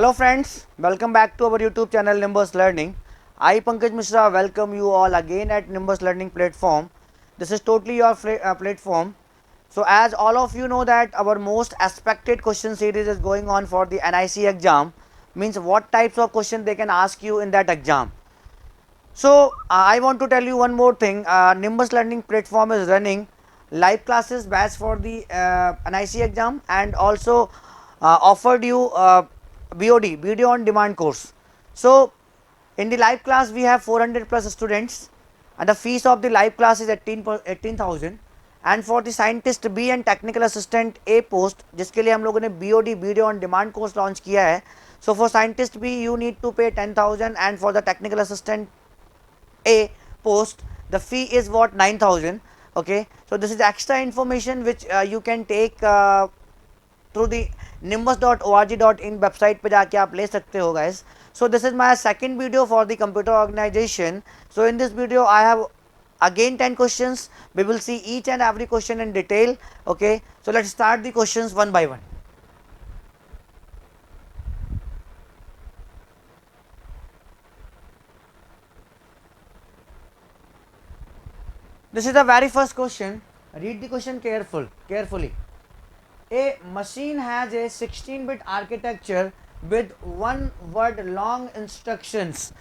Hello friends, welcome back to our YouTube channel Nimbus Learning. I Pankaj Mishra welcome you all again at Nimbus Learning platform. This is totally your platform. So as all of you know that our most expected question series is going on for the NIC exam, means what types of questions they can ask you in that exam. So I want to tell you one more thing. Nimbus Learning platform is running live classes batch for the NIC exam and also offered you BOD video on demand course. So in the live class we have 400 plus students and the fees of the live class is 18,000 and for the scientist B and technical assistant A post जिसके लिए हम लोगों ने BOD video on demand course launch किया है. So for scientist B you need to pay 10,000 and for the technical assistant A post the fee is what 9,000. Okay, so this is extra information which you can take through the nimbus.org.in website पे जाके आप ले सकते हो guys. So this is my second video for the computer organization. So in this video I have again 10 questions. We will see each and every question in detail. Okay, so let's start the questions one by one. This is the very first question. Read the question carefully. A machine has a 16-bit architecture with one word long instructions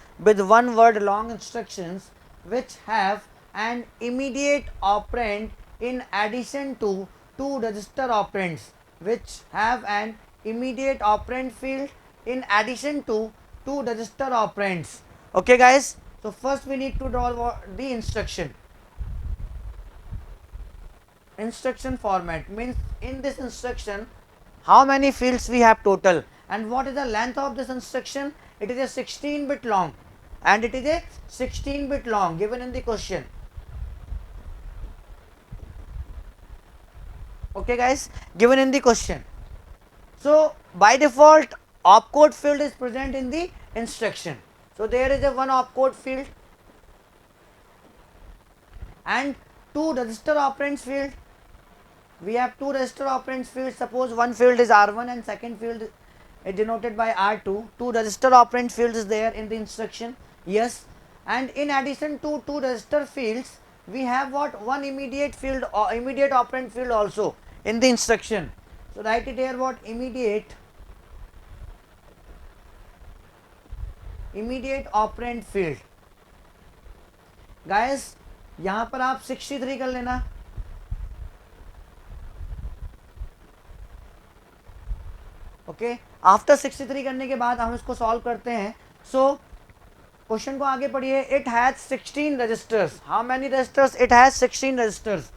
which have an immediate operand in addition to two register operands which have an immediate operand field in addition to two register operands. Okay guys, so first we need to draw the instruction format. Means in this instruction how many fields we have total and what is the length of this instruction. It is a 16-bit long and it is a 16-bit long given in the question. Okay guys, given in the question. So by default opcode field is present in the instruction. So there is a one opcode field and two register operands field. We have two register operands field. Suppose one field is R1 and second field is denoted by R2. Two register operand fields is there in the instruction. Yes, and in addition to two register fields we have what one immediate field or immediate operand field also in the instruction. So write it here what immediate operand field. Guys यहाँ पर आप 63 कर लेना. Okay, after 63 करने के बाद हम इसको सॉल्व करते हैं. सो क्वेश्चन को आगे पढ़िए. It has 16 registers. How many registers? It has 16 registers.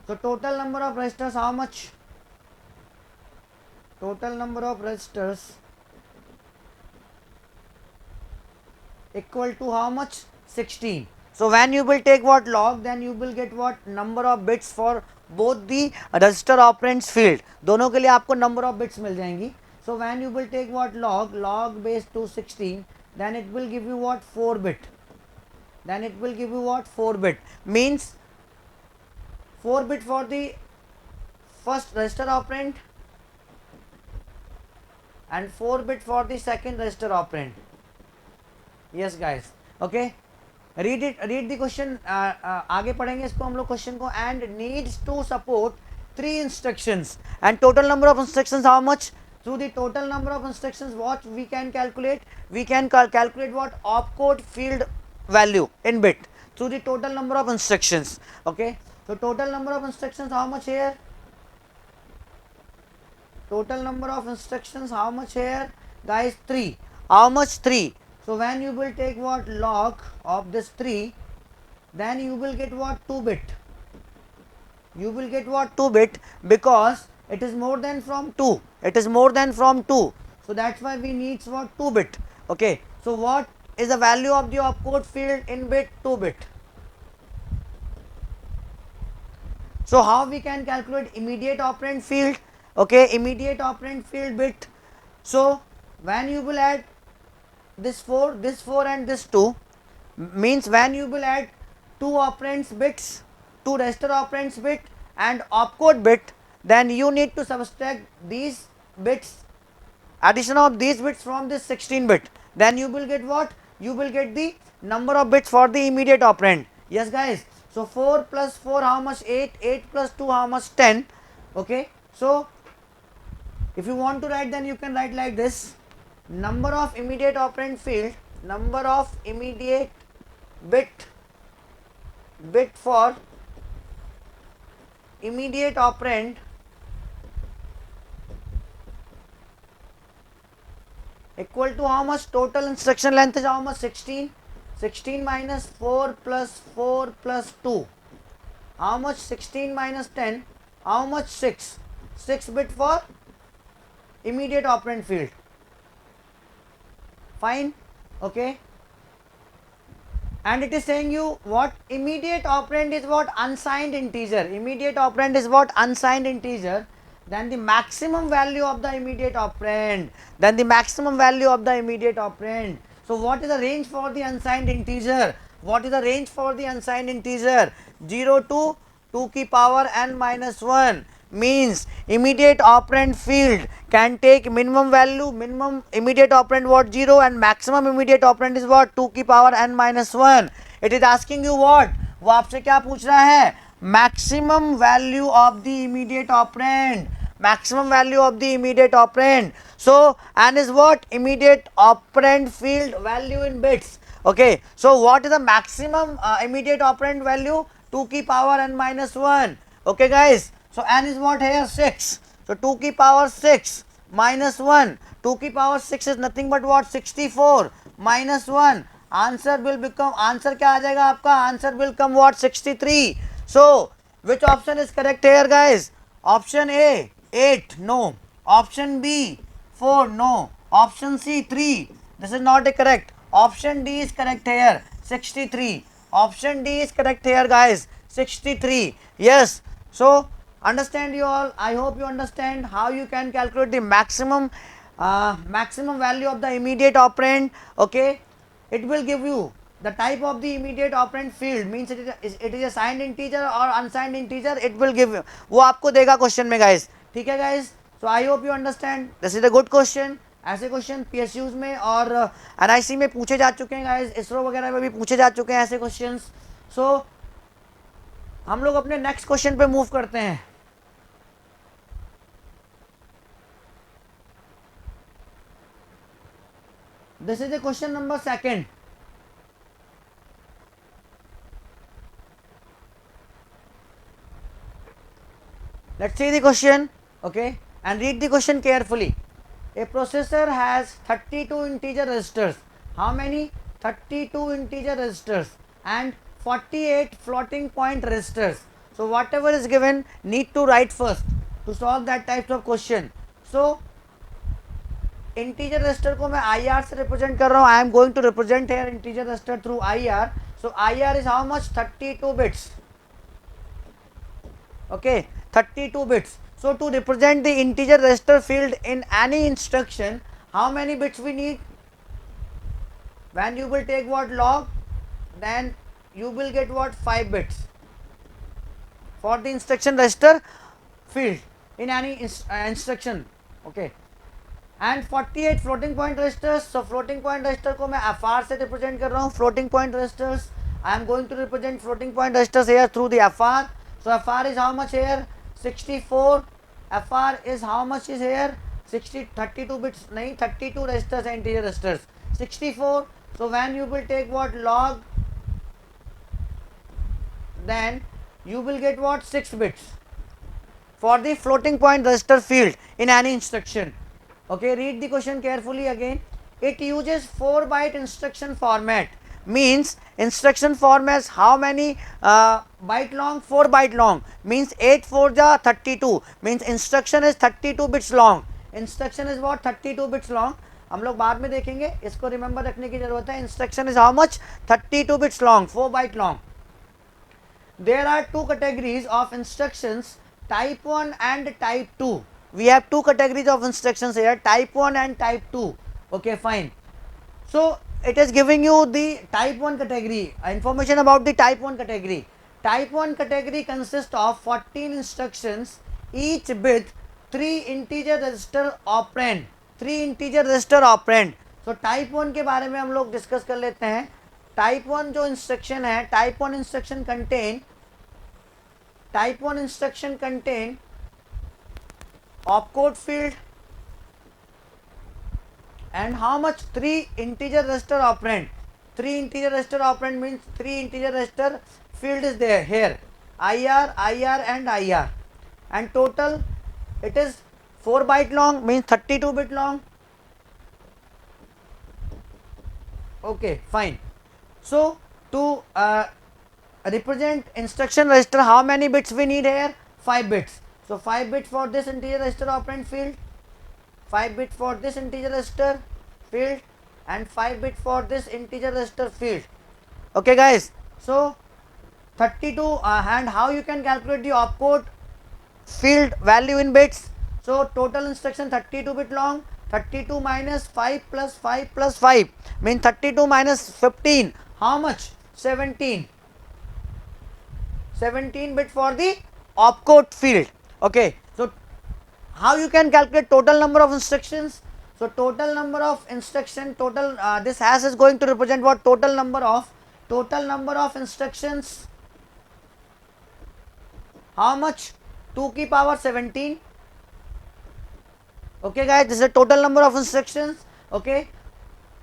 so total number of registers how much? Total number of registers equal to how much? 16. So when you will take what log, then you will get what number of bits for both the register operands field. दोनों के लिए आपको number of bits मिल जाएंगी. So when you will take what log base to 16, then it will give you what 4 bit. Then it will give you what 4 bit. Means 4 bit for the first register operand and 4 bit for the second register operand. Yes guys. Okay. Read the question. आगे पढ़ेंगे इसको हम लोग question को. And needs to support 3 instructions and total number of instructions how much? Through the total number of instructions what we can calculate? We can calculate what opcode field value in bit through the total number of instructions. Okay, so total number of instructions how much here? Total number of instructions how much here guys? 3. How much? 3. So when you will take what log of this 3, then you will get what 2 bit. You will get what 2 bit because it is more than from 2. It is more than from 2. So that's why we need what 2 bit. Okay. So what is the value of the opcode field in bit? 2 bit. So how we can calculate immediate operand field? Okay, immediate operand field bit. So when you will add this 4 and this 2, means when you will add 2 operands bits, 2 register operands bit and opcode bit, then you need to subtract these bits addition of these bits from this 16 bit, then you will get what? You will get the number of bits for the immediate operand. Yes guys, so 4 plus 4 how much? 8, 8 plus 2 how much? 10. Okay, so if you want to write, then you can write like this: number of immediate operand field, number of immediate bit for immediate operand equal to how much? Total instruction length is how much? 16. 16 minus 4 plus 4 plus 2 how much? 16 minus 10 how much? 6. 6 bit for immediate operand field. Fine. Okay, and it is saying you what? Immediate operand is what? Unsigned integer. Immediate operand is what? Unsigned integer. Then the maximum value of the immediate operand. Then the maximum value of the immediate operand. So what is the range for the unsigned integer? What is the range for the unsigned integer? 0 to 2 की power n minus 1 means immediate operand field can take minimum value, minimum immediate operand what? 0, and maximum immediate operand is what? 2 की power n minus 1. It is asking you what? वो आपसे क्या पूछ रहा है? Maximum value of the immediate operand. Maximum value of the immediate operand. So n is what? Immediate operand field value in bits. Okay, so what is the maximum immediate operand value? 2 की power n minus 1. Okay guys, so n is what here? 6. So 2 की power 6 minus 1. 2 की power 6 is nothing but what? 64 minus 1. Answer will become, answer क्या आ जाएगा आपका? Answer will come what? 63. So which option is correct here guys? Option A 8, no. Option B 4, no. Option C 3. This is not a correct. Option D is correct here, 63. Option D is correct here guys, 63. Yes, so understand you all. I hope you understand how you can calculate the maximum value of the immediate operand. Okay, it will give you the type of the immediate operand field, means it is a signed integer or unsigned integer. It will give you, वो आपको देगा question में guys. ठीक है guys, so I hope you understand. This is a good question. ऐसे question PSUs में और NIC में पूछे जा चुके हैं गाइस, इसरो वगैरह में भी पूछे जा चुके हैं ऐसे क्वेश्चंस. सो हम लोग अपने नेक्स्ट क्वेश्चन पे मूव करते हैं. This is the question number 2. Let's see the question. Okay, and read the question carefully. A processor has 32 integer registers. How many? 32 integer registers and 48 floating point registers. So whatever is given need to write first to solve that types of question. So integer register को मैं IR से represent कर रहा हूँ. I am going to represent here integer register through IR. So IR is how much? 32 bits. Okay, 32 bits. So to represent the integer register field in any instruction, how many bits we need? When you will take what? Log, then you will get what? 5 bits for the instruction register field in any instruction. Okay, and 48 floating point registers. So floating point register को मैं FR से represent कर रहा हूँ. Floating point registers, I am going to represent floating point registers here through the FR. So FR is how much here? 64. FR is how much is here? 32 bits नहीं, 32 registers and integer registers. 64. So when you will take what? Log, then you will get what? 6 bits for the floating point register field in any instruction. Okay, read the question carefully again. It uses 4-byte instruction format. Means instruction formats how many byte long? 4 byte long. Means 8 4 ja 32. Means instruction is 32 bits long. Instruction is what? 32 bits long. हम लोग बाद में देखेंगे, इसको remember रखने की जरूरत है. Instruction is how much? 32 bits long, 4 byte long. There are two categories of instructions, type 1 and type 2. We have two categories of instructions here, type 1 and type 2. Okay, fine. So it is giving you the type 1 category, information about the type 1 category. Type 1 category consists of 14 instructions, each with 3 integer register operand. 3 integer register operand. So type 1 के बारे में हम लोग discuss कर लेते हैं। Type 1 जो instruction है, type 1 instruction contain opcode field and how much 3 integer register operand. 3 integer register operand means 3 integer register field is there here, IR, IR and IR, and total it is 4 byte long, means 32 bit long. Okay, fine. So to represent instruction register, how many bits we need here? 5 bits. So 5 bits for this integer register operand field, 5 bit for this integer register field, and 5 bit for this integer register field. Okay guys, so 32 and how you can calculate the opcode field value in bits? So total instruction 32 bit long, 32 minus 5 plus 5 plus 5 means 32 minus 15, how much? 17 bit for the opcode field. Okay, so how you can calculate total number of instructions? So total number of instruction, this hash is going to represent what? Total number of instructions. How much? 2 की power 17. Okay guys, this is the total number of instructions. Okay,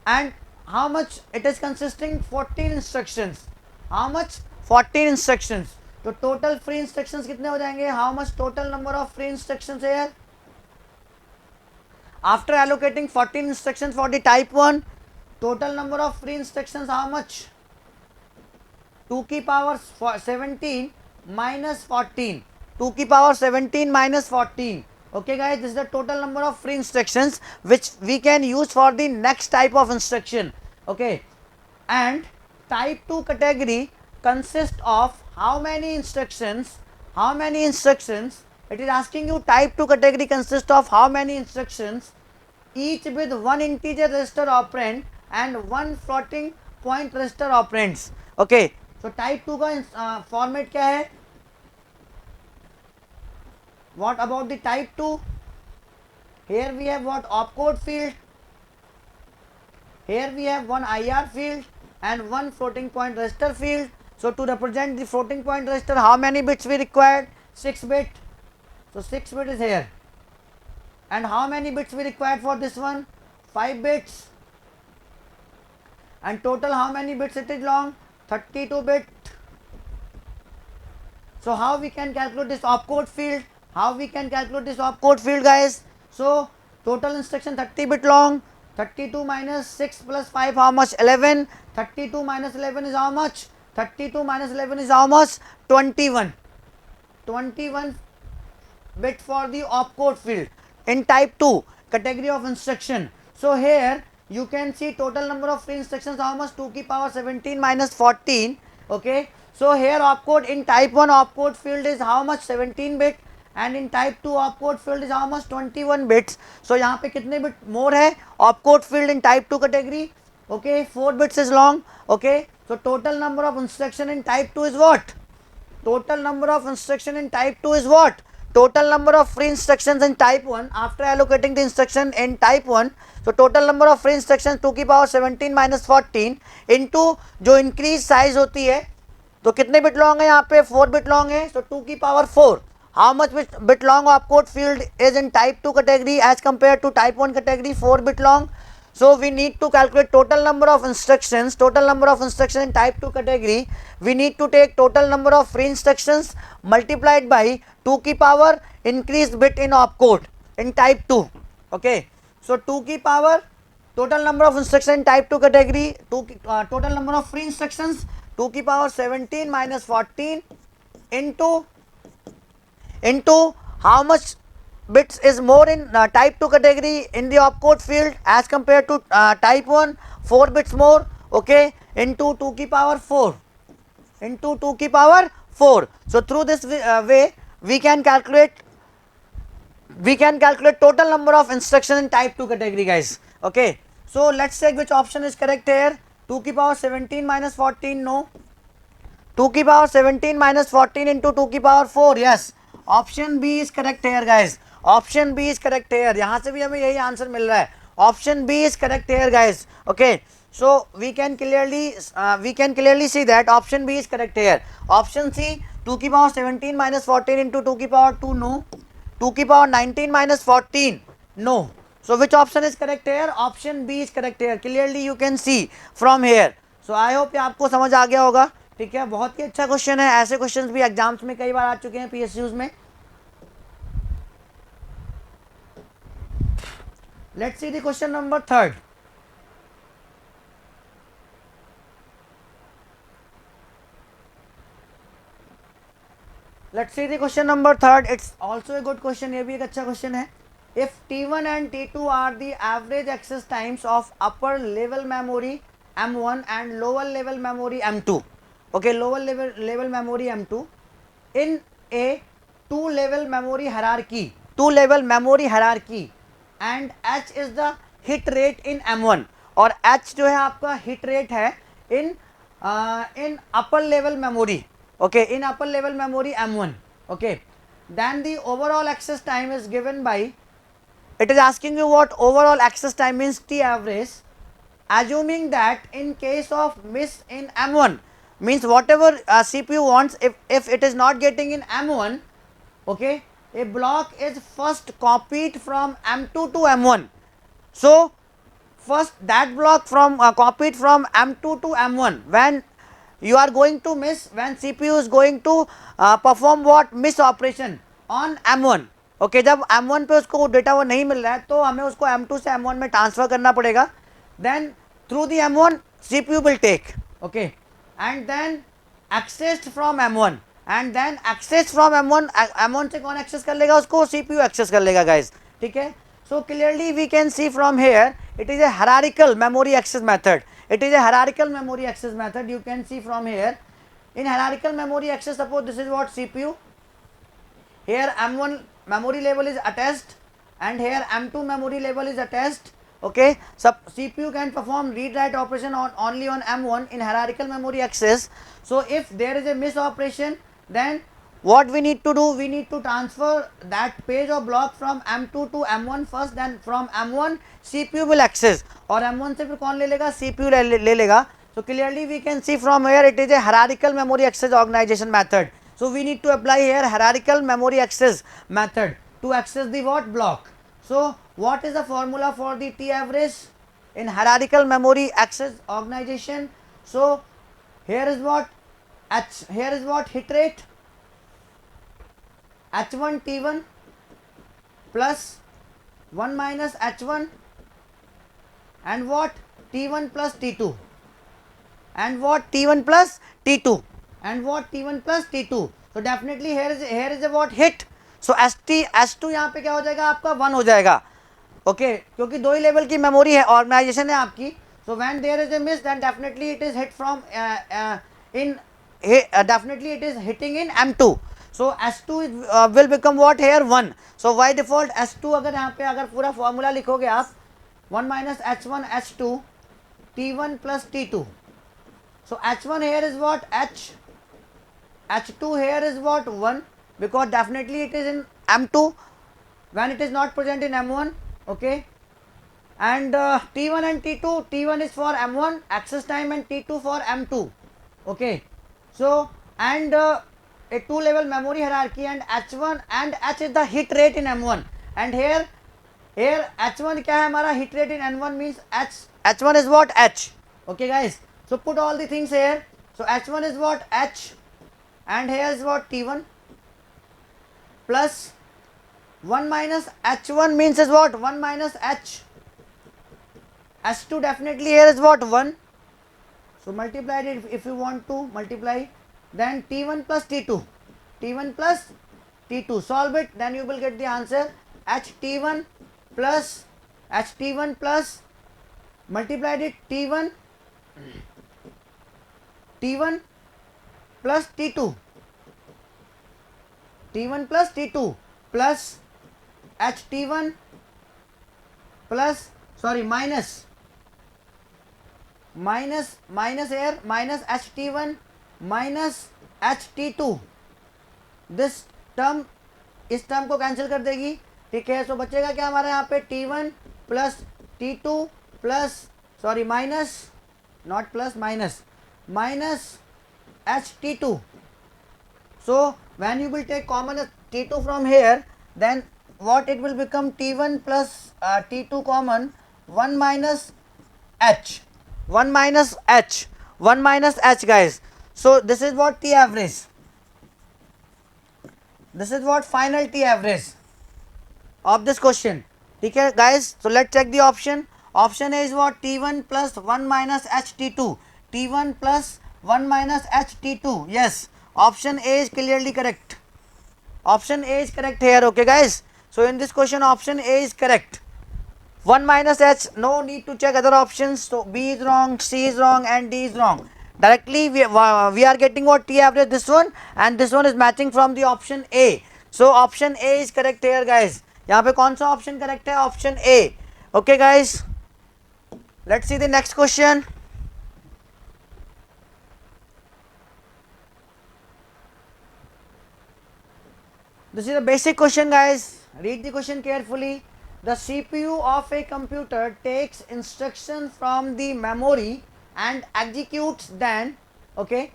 and how much it is consisting? 14 instructions. How much? 14 instructions. तो total free instructions कितने हो जाएंगे? How much total number of free instructions here? After allocating 14 instructions for the type 1, total number of free instructions how much? 2 की power 17 minus 14. 2 की power 17 minus 14. Okay guys, this is the total number of free instructions which we can use for the next type of instruction. Okay, and type 2 category consists of how many instructions? It is asking you type 2 category consists of how many instructions, each with one integer register operand and one floating point register operands. Okay, so type 2 का format क्या है? What about the type 2? Here we have what? Opcode field. Here we have one IR field and one floating point register field. So to represent the floating point register, how many bits we required? 6 bit. So 6 bit is here. And how many bits we required for this one? 5 bits. And total how many bits it is long? 32 bit. So how we can calculate this opcode field? Guys? So total instruction 30 bit long. 32 minus 6 plus 5 how much? 11. 32 minus 11 is how much? 32 minus 11 is how much? 21. 21 bit for the opcode field in type 2 category of instruction. So here you can see total number of free instructions how much? 2 की power 17 minus 14. Okay, so here opcode in type 1 opcode field is how much? 17 bit, and in type 2 opcode field is how much? 21 bits. So यहाँ पे कितने bit more है? Opcode field in type 2 category. Okay, 4 bits is long. Okay, so total number of instruction in type 2 is what? Total number of instruction in type 2 is what? Total number of free instructions in type 1 after allocating the instruction in type 1. So total number of free instructions 2 की power 17 minus 14 into जो increase size होती है, तो कितने bit long है यहाँ पे? 4 bit long है, so 2 की power 4. How much bit long opcode field is in type 2 category as compared to type 1 category? 4 bit long. So we need to calculate total number of instructions. In type 2 category, we need to take total number of free instructions multiplied by 2 की power increased bit in opcode in type 2. Okay, so 2 की power total number of instruction in type 2 category, total number of free instructions 2 की power 17 minus 14 into how much bits is more in type 2 category in the opcode field as compared to type 1? 4 bits more. Okay, into 2 की power 4 into 2 की power 4. So through this way we can calculate total number of instruction in type 2 category, guys. Okay, so let's check which option is correct here. 2 की power 17 minus 14, no. 2 की power 17 minus 14 into 2 की power 4, yes. Option B is correct here, guys. Option B is correct here, यहां से भी हमें यही answer मिल रहा है, option B is correct here guys. Okay, so we can clearly see that option B is correct here. Option C 2 की power 17 minus 14 into 2 की पावर 2 no, 2 की power 19 minus 14 no. So which option is correct here? Option B is correct here. Clearly you can see from here. So I hope ये आपको समझ आ गया होगा. ठीक है, बहुत ही अच्छा क्वेश्चन है, ऐसे क्वेश्चंस भी एग्जाम्स में कई बार आ चुके हैं PSUs में. Let's see the question number 3rd. Let's see the question number 3rd. It's also a good question. ये भी एक अच्छा क्वेश्चन है. If T1 and T2 are the average access times of upper level memory M1 and lower level memory M2. Okay, lower level memory M2 in a two level memory hierarchy, and H is the hit rate in M1 और H जो है आपका hit rate है in upper level memory. Okay, in upper level memory M1. Okay, then the overall access time is given by, it is asking you what overall access time means T average, assuming that in case of miss in M1 means whatever CPU wants, if it is not getting in M1, okay, a block is first copied from M2 to M1. So first that block from copied from M2 to M1, when you are going to miss, when CPU is going to perform what miss operation on M1. Okay, जब M1 पे उसको data वो नहीं मिल रहा है तो हमें उसको M2 से M1 में ट्रांसफर करना पड़ेगा. Then through the M1 CPU will take, okay, and then accessed from M1, and then access from M1 से कौन एक्सेस कर लेगा उसको? CPU एक्सेस कर लेगा गाइस. ठीक है, so clearly we can see from here it is a hierarchical memory access method. It is a hierarchical memory access method. You can see from here, in hierarchical memory access, suppose this is what CPU, here M1 memory level is attached and here M2 memory level is attached. Okay, so CPU can perform read write operation only on M1 in hierarchical memory access. So if there is a miss operation, then what we need to do, we need to transfer that page or block from M2 to M1 first, then from M1 CPU will access, और M1 से फिर कौन ले लेगा? CPU ले लेगा. So clearly we can see from here it is a hierarchical memory access organization method. So we need to apply here hierarchical memory access method to access the what? Block. So what is the formula for the T average in hierarchical memory access organization? So here is what hit rate, H1 T1 plus 1 minus H1, and what? T1 plus T2, and what? T1 plus T2, and what? T1 plus T2. So definitely here is a what? Hit. So S2 यहाँ पे क्या हो जाएगा आपका? 1 हो जाएगा. Okay, क्योंकि दो ही लेवल की मेमोरी है, ऑर्गेनाइजेशन है आपकी. So when there is a miss, then definitely it is hit from definitely it is hitting in M2. So S2 will become what here? 1. So by default S2, अगर यहाँ पे अगर पूरा formula लिखोगे आप, 1 minus H1 H2 T1 plus T2. So H1 here is what? H. H2 here is what? 1, because definitely it is in M2 when it is not present in M1. Okay, and T1 and T2, T1 is for M1 access time and T2 for M2. Okay, so and a two level memory hierarchy, and H1 and H is the hit rate in M1, and here H1 क्या है हमारा? hit rate in N1 means H1 is what? H. Okay guys, so put all the things here. So H1 is what? H, and here is what? T1 plus 1 minus H1 means is what? 1 minus H. H2 definitely here is what? 1. So multiply it if you want to multiply. Then T1 plus T2. T1 plus T2. Solve it, then you will get the answer. HT1 plus multiplied it T1 plus T2. T1 plus T2 plus HT1 plus minus here minus HT1 minus HT2. this term इस term को cancel कर देगी. ठीक है, सो बचेगा क्या हमारे यहाँ पे T1 plus T2 plus sorry minus not plus minus HT2. So when you will take common T2 from here, then what it will become? T1 plus T2 common 1 minus H, 1 minus H, 1 minus H guys. So this is what T average, this is what final T average of this question. Okay guys, so let's check the option. Option A is what? T1 plus 1 minus HT2, T1 plus 1 minus HT2. Yes, option A is clearly correct. Option A is correct here. Okay guys, so in this question option A is correct. 1 minus H, no need to check other options. So B is wrong, C is wrong and D is wrong. Directly we are getting what? T average, this one, and this one is matching from the option A. So option A is correct here guys. यहाँ पे कौन सा option correct है? Option A. Okay guys, let's see the next question. This is a basic question guys. Read the question carefully. The CPU of a computer takes instruction from the memory and executes then. Okay,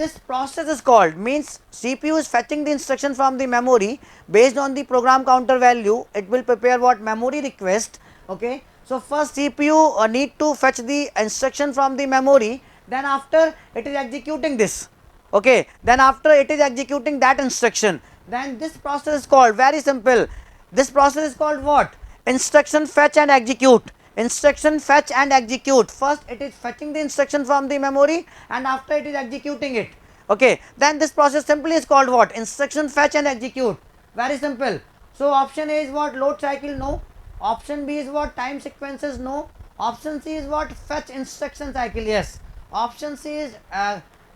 this process is called, means CPU is fetching the instruction from the memory based on the program counter value. It will prepare what? Memory request. Okay, so first CPU need to fetch the instruction from the memory, then after it is executing this. Okay, then after it is executing that instruction, then this process is called, very simple, this process is called what? Instruction fetch and execute. Instruction fetch and execute. First it is fetching the instruction from the memory and after it is executing it. Okay, then this process simply is called what? Instruction fetch and execute. Very simple. So option A is what? Load cycle, no. Option B is what? Time sequences, no. Option C is what? Fetch instruction cycle, yes. Option C is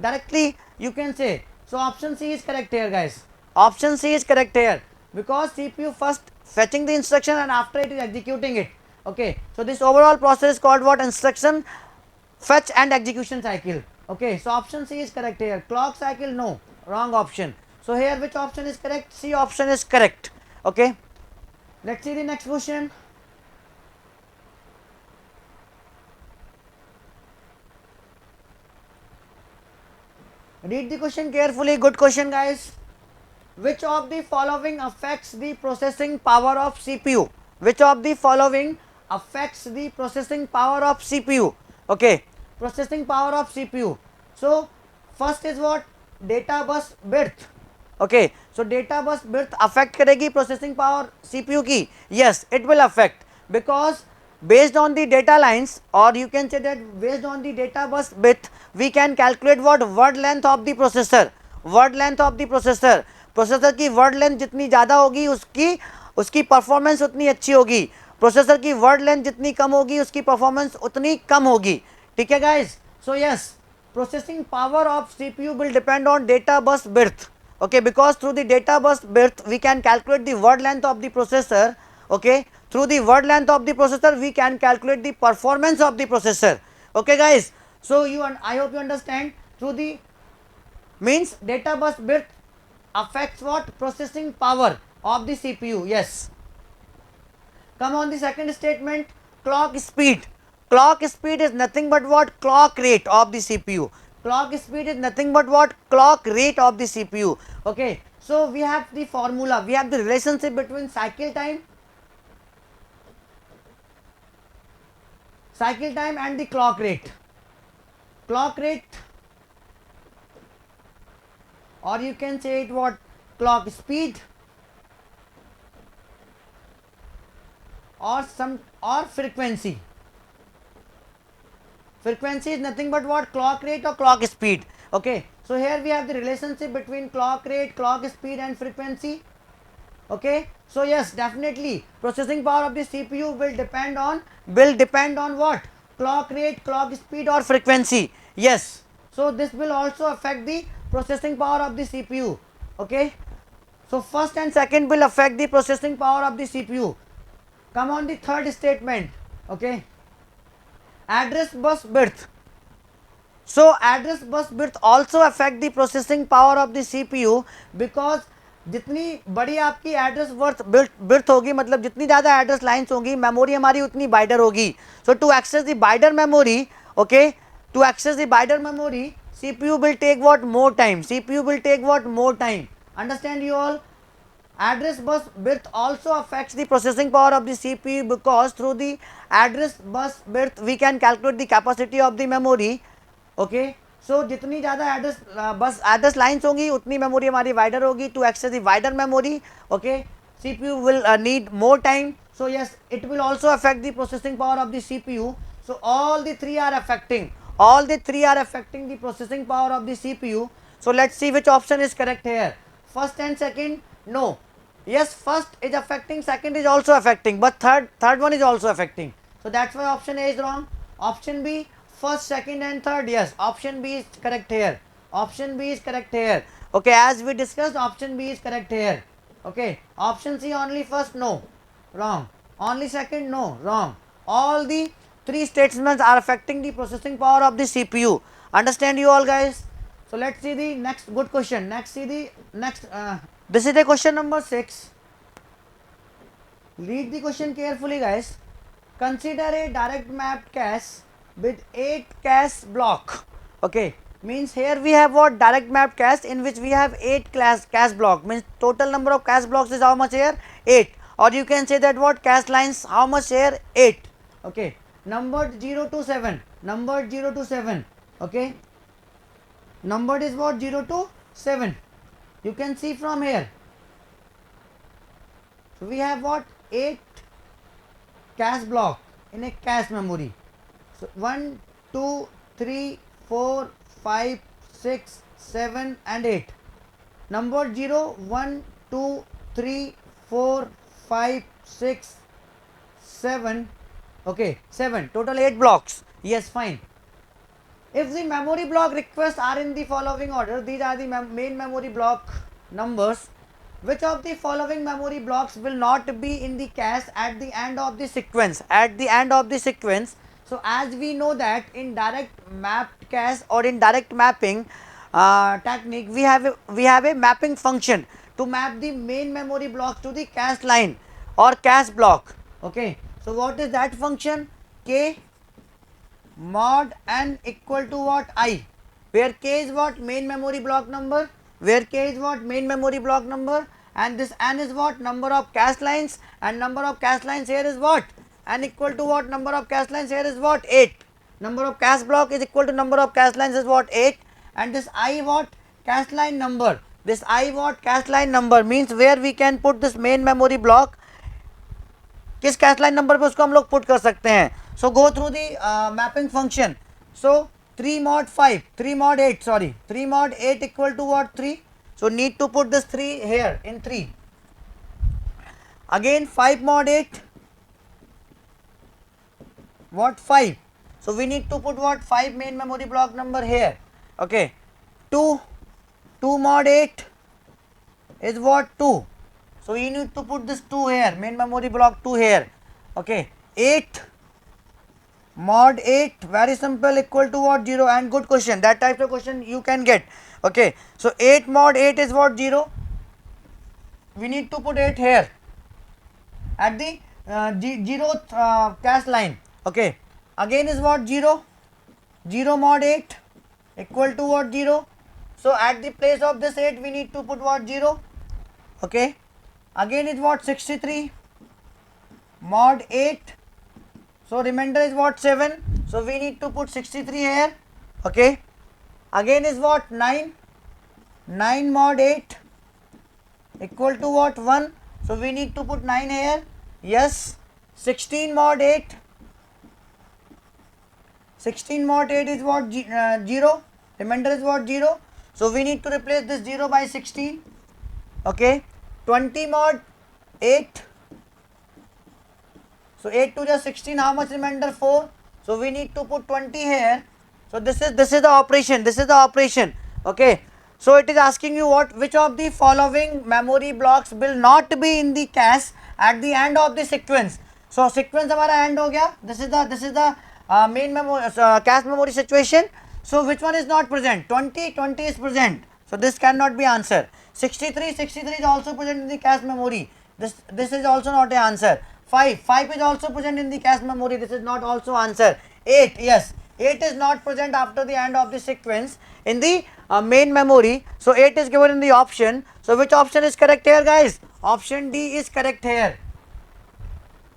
directly you can say. So option C is correct here guys. Option C is correct here because CPU first fetching the instruction and after it is executing it. Okay, so this overall process is called what? Instruction fetch and execution cycle. Okay, so option C is correct here. Clock cycle, no, wrong option. So here which option is correct? C option is correct. Okay, let's see the next question. Read the question carefully. Good question guys. Which of the following affects the processing power of CPU? Which of the following affects the processing power of CPU? Okay, processing power of CPU. So first is what? Data bus width. Okay, so data bus width affect करेगी processing power CPU की? Yes, it will affect because based on the data lines, or you can say that based on the data bus width, we can calculate what? Word length of the processor. Word length of the processor. Processor की word length जितनी ज़्यादा होगी उसकी performance उतनी अच्छी होगी. Processor की word length जितनी कम होगी उसकी परफॉर्मेंस उतनी कम होगी. ठीक है guys, so yes, processing power of CPU will depend on data bus width. Okay, because through the data bus width we can calculate the word length of the processor. Okay, through the word length of the processor we can calculate the performance of the processor. Okay guys, so I hope you understand. Through the means data bus width affects what? Processing power of the CPU. Yes. Come on, the second statement, clock speed. Clock speed is nothing but what? Clock rate of the CPU. Clock speed is nothing but what? Clock rate of the CPU. Okay, so we have the formula, we have the relationship between cycle time and the clock rate. Clock rate, or you can say it what? Clock speed, or frequency. Frequency is nothing but what? Clock rate or clock speed. Okay, so here we have the relationship between clock rate, clock speed and frequency. Okay, so yes, definitely processing power of the CPU will depend on what? Clock rate, clock speed or frequency. Yes, so this will also affect the processing power of the CPU. Okay, so first and second will affect the processing power of the CPU. Come on, the third statement. Okay, address bus width. So address bus width also affect the processing power of the CPU because जितनी बड़ी आपकी address worth बिर्थ होगी, मतलब जितनी ज़्यादा address lines होंगी, memory हमारी उतनी वाइडर होगी. So to access the wider memory, okay, to access the wider memory, CPU will take what? More time. CPU will take what? More time. Understand you all? Address bus width also affects the processing power of the CPU, because through the address bus width we can calculate the capacity of the memory. Okay. So जितनी ज़्यादा address bus address lines होंगी उतनी memory हमारी wider होगी. To access the wider memory, okay, CPU will need more time. So yes, it will also affect the processing power of the CPU. So all the three are affecting. All the three are affecting the processing power of the CPU. So let's see which option is correct here. First and second, no. Yes, first is affecting, second is also affecting, but third one is also affecting. So that's why option A is wrong. Option B, first, second and third, yes, option B is correct here. Option B is correct here. Okay, as we discussed, option B is correct here. Okay, option C only first, no, wrong. Only second, no, wrong. All the three statements are affecting the processing power of the CPU. Understand you all guys? So let's see the next good question. Next, see the next. This is the question number 6. Read the question carefully, guys. Consider a direct mapped cache with 8 cache block. Okay, means here we have what? Direct mapped cache in which we have 8 cache block. Means total number of cache blocks is how much here? 8. Or you can say that what? Cache lines how much here? 8. Okay, numbered 0 to 7. Numbered 0 to 7. Okay, numbered is what? 0 to 7. You can see from here. So we have what? 8 cache block in a cache memory. So 1, 2, 3, 4, 5, 6, 7 and 8. Number 0, 1, 2, 3, 4, 5, 6, 7. Okay, 7. Total 8 blocks. Yes, fine. If the memory block requests are in the following order, these are the main memory block numbers. Which of the following memory blocks will not be in the cache at the end of the sequence? At the end of the sequence. So as we know that in direct mapped cache or in direct mapping technique, we have a mapping function to map the main memory block to the cache line or cache block. Okay. So what is that function? K mod n equal to what? I, where k is what? Main memory block number, where k is what? Main memory block number, and this n is what? Number of cache lines, and number of cache lines here is what? N equal to what? Number of cache lines here is what? 8. Number of cache block is equal to number of cache lines is what? 8. And this I what? Cache line number. This I what? Cache line number means where we can put this main memory block. किस cache line number पे उसको हम लोग put कर सकते हैं. So go through the mapping function. So 3 mod 5, 3 mod 8, sorry, 3 mod 8 equal to what? 3. So need to put this 3 here in 3. Again 5 mod 8, what? 5. So we need to put what? 5 main memory block number here. Okay, 2 mod 8 is what? 2. So we need to put this 2 here, main memory block 2 here. Okay, 8 mod 8, very simple, equal to what? 0. And good question, that type of question you can get. Okay, so 8 mod 8 is what? 0. We need to put 8 here at the 0th cache line. Okay, again is what? 0. 0 mod 8 equal to what? 0. So at the place of this 8 we need to put what? 0. Okay, again is what? 63 mod 8. So remainder is what? 7. So we need to put 63 here. Okay, again is what? 9. 9 mod 8 equal to what? 1. So we need to put 9 here. Yes. 16 mod 8. 16 mod 8 is what? 0. Remainder is what? 0. So we need to replace this 0 by 16. Okay. 20 mod 8. So 8 to the 16, how much remainder? 4. So we need to put 20 here. So this is the operation. This is the operation. Okay. So it is asking you what? Which of the following memory blocks will not be in the cache at the end of the sequence? So sequence हमारा end हो गया. This is the main memory cache memory situation. So which one is not present? 20 is present. So this cannot be answer. 63 is also present in the cache memory. This is also not an answer. 5 is also present in the cache memory. This is not also answer. 8, yes, 8 is not present after the end of the sequence in the main memory. So 8 is given in the option. So which option is correct here, guys? Option D is correct here.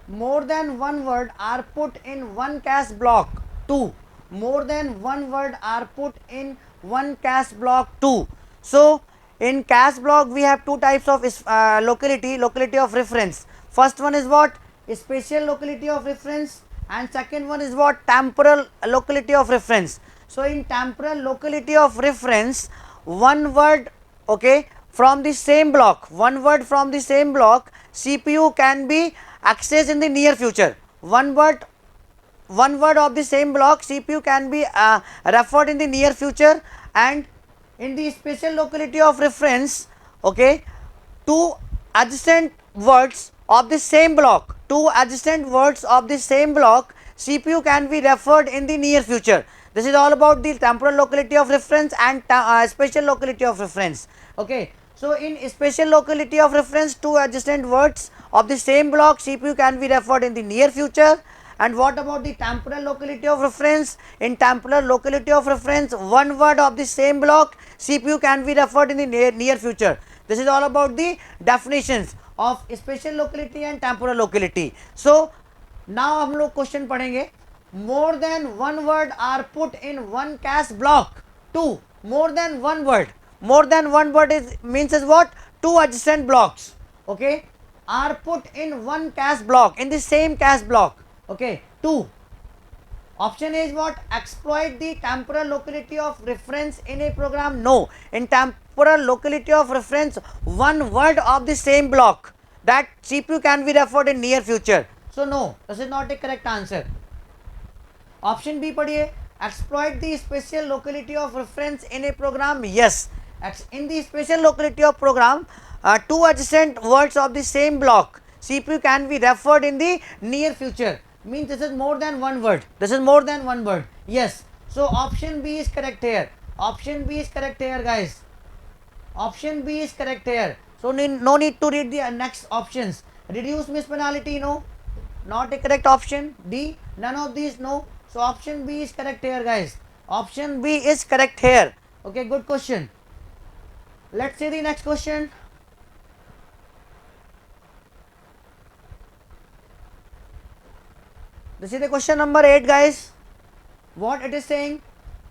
More than one word are put in one cache block. 2. More than one word are put in one cache block. 2. So in cache block we have two types of locality of reference. First one is what? Spatial locality of reference, and second one is what? Temporal locality of reference. So in temporal locality of reference, one word, okay, from the same block, one word from the same block, CPU can be accessed in the near future. One word of the same block, CPU can be referred in the near future. And in the spatial locality of reference, okay, two adjacent words of the same block, CPU can be referred in the near future. This is all about the temporal locality of reference and spatial locality of reference. Okay, so in spatial locality of reference, two adjacent words of the same block, CPU can be referred in the near future. And what about the temporal locality of reference? In temporal locality of reference, one word of the same block, CPU can be referred in the near future. This is all about the definitions of spatial locality and temporal locality. So now हम लोग question पढ़ेंगे. More than one word are put in one cache block. 2. More than one word. More than one word means is what? Two adjacent blocks, okay, are put in one cache block, in the same cache block. Okay, 2. Option A is what? Exploit the temporal locality of reference in a program. No. In temporal locality of reference, one word of the same block, that CPU can be referred in near future. So no, this is not a correct answer. Option B पढ़िए. Exploit the spatial locality of reference in a program. Yes. In the spatial locality of program, two adjacent words of the same block, CPU can be referred in the near future. Means this is more than one word. This is more than one word. Yes. So option B is correct here. Option B is correct here, guys. Option B is correct here. So no need to read the next options. Reduce miss penalty, no. Not a correct option. D, none of these, no. So option B is correct here, guys. Option B is correct here. Okay, good question. Let's see the next question. This is the question number 8, guys. What it is saying?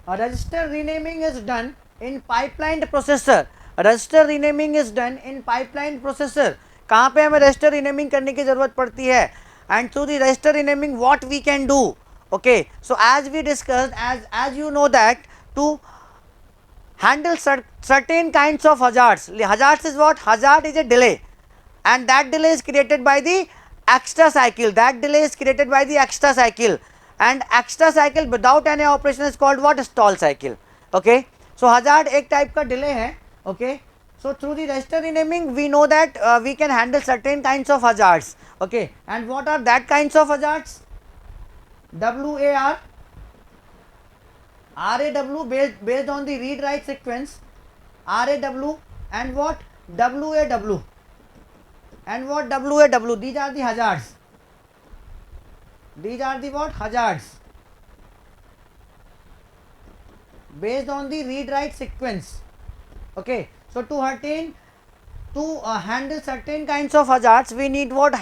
A register renaming is done in pipelined processor. Register renaming is done in pipelined processor. कहाँ पे हमें register renaming करने की ज़रूरत पड़ती है? And through the register renaming, what we can do? Okay, so as we discussed, as you know that to handle certain kinds of hazards. Hazards is what? Hazard is a delay, and that delay is created by the extra cycle. That delay is created by the extra cycle, and extra cycle without any operation is called what? Stall cycle. Okay, so hazard एक type का delay है. Okay, so through the register renaming we know that we can handle certain kinds of hazards. Okay, and what are that kinds of hazards? WAR, RAW based on the read write sequence, RAW, and what? WAW, and what? WAW. These are the hazards. These are the what? Hazards based on the read write sequence. Okay, so to handle certain kinds of hazards, we need what?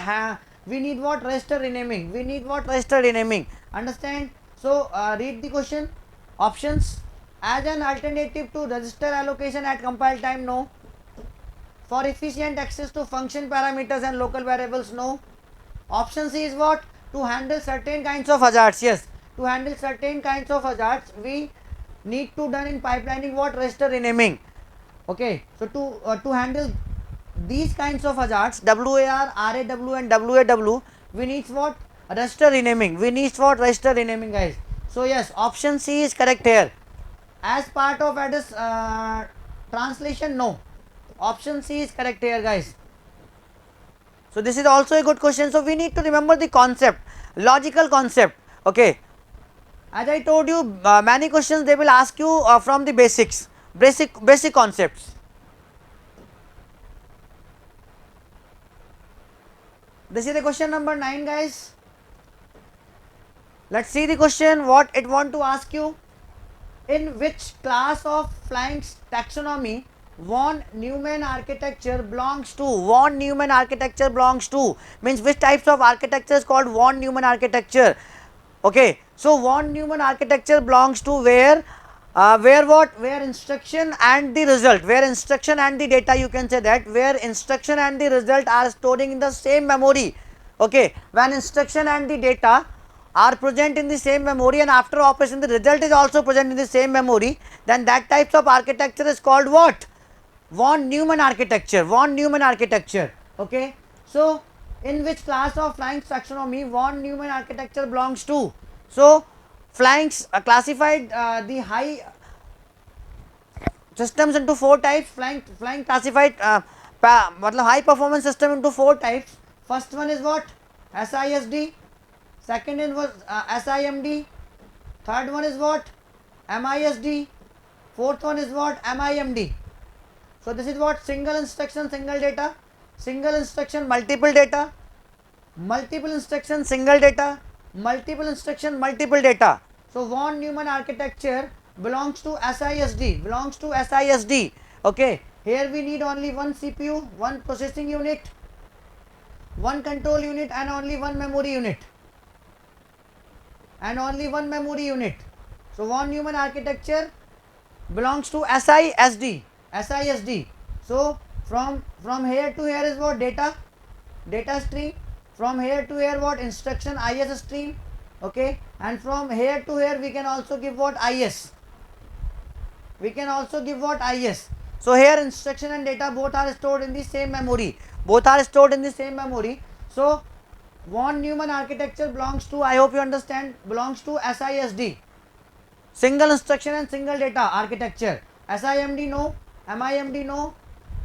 We need what? Register renaming. We need what? Register renaming. Understand? So read the question. Options: as an alternative to register allocation at compile time, no. For efficient access to function parameters and local variables, no. Option C is what? To handle certain kinds of hazards. Yes, to handle certain kinds of hazards, we need to done in pipelining what? Register renaming. Okay, so to handle these kinds of hazards, WAR, RAW, and WAW, we need what? Register renaming. We need what? Register renaming, guys. So yes, option C is correct here. As part of Addis translation, no. Option C is correct here, guys. So this is also a good question. So we need to remember the concept, logical concept. Okay, as I told you, many questions they will ask you from the basics, basic concepts. This is the question number 9, guys. Let's see the question what it want to ask you. In which class of flying taxonomy von Neumann architecture belongs to? Von Neumann architecture belongs to means which types of architecture is called von Neumann architecture. Okay, so von Neumann architecture belongs to where what, where instruction and the result, where instruction and the data, you can say that, where instruction and the result are storing in the same memory. Okay, when instruction and the data are present in the same memory and after operation the result is also present in the same memory, then that types of architecture is called what? Von Neumann architecture. Von Neumann architecture. Okay, so in which class of flying taxonomy von Neumann architecture belongs to? So flying classified the high systems into 4 types. Flying classified high performance system into 4 types. First one is what? SISD. Second is was SIMD. Third one is what? MISD. Fourth one is what? MIMD. So this is what? Single instruction, single data. Single instruction, multiple data. Multiple instruction, single data. Multiple instruction, multiple data. So von Neumann architecture belongs to SISD. Belongs to SISD. Okay. Here we need only one CPU, one processing unit, one control unit, and only one memory unit. And only one memory unit. So von Neumann architecture belongs to SISD. SISD. So from here to here is what? Data stream. From here to here what? Instruction IS stream. Okay, and from here to here we can also give what? IS. We can also give what? IS. So here instruction and data both are stored in the same memory. Both are stored in the same memory. So von Neumann architecture belongs to, I hope you understand, belongs to SISD. Single instruction and single data architecture. SIMD no, MIMD no,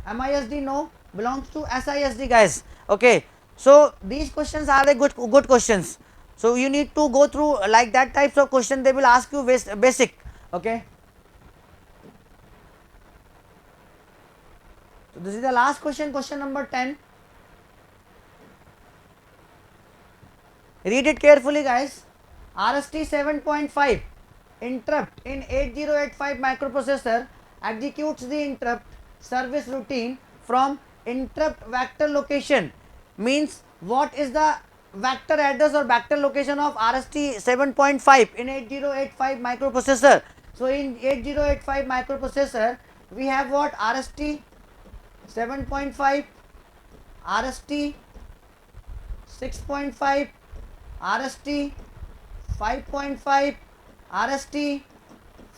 MISD no, belongs to SISD, guys. Okay, so these questions are the good questions. So you need to go through like that types of question. They will ask you basic. Okay. So this is the last question, question number 10. Read it carefully, guys. RST 7.5 interrupt in 8085 microprocessor executes the interrupt service routine from interrupt vector location. Means what is the vector address or vector location of RST 7.5 in 8085 microprocessor? So in 8085 microprocessor we have what? RST 7.5, RST 6.5, RST 5.5, RST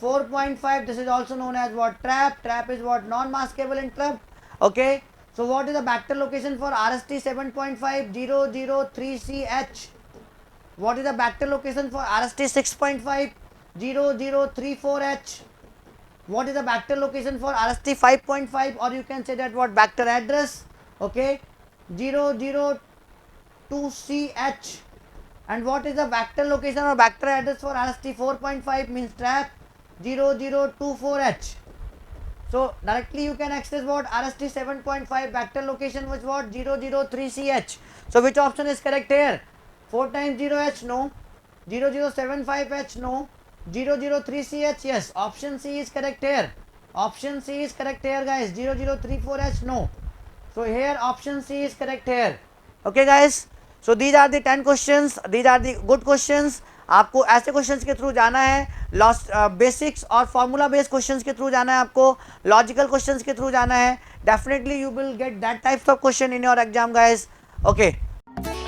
4.5. This is also known as what? Trap. Trap is what? Non-maskable interrupt. Okay. So what is the vector location for RST 7.5? 003CH. What is the vector location for RST 6.5? 0034H. What is the vector location for RST 5.5, or you can say that what? Vector address. Okay. 002CH. And what is the vector location or vector address for RST 4.5? Means trap. 0024H. So directly you can access what? RST 7.5 vector location was what? 003CH. So which option is correct here? 4 times 0H no. 0075H no. 003CH yes. Option C is correct here. Option C is correct here, guys. 0034H no. So here option C is correct here. Okay, guys. So these are the 10 questions. These are the good questions. आपको ऐसे questions के through जाना है, basics और formula based questions के through जाना है, आपको लॉजिकल क्वेश्चंस के थ्रू जाना है. Definitely you will get that types of question in your exam, guys. Okay.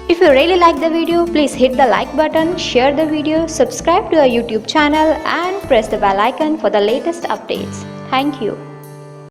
If you really like the video, please hit the like button, share the video, subscribe to our YouTube channel and press the bell icon for the latest updates. Thank you.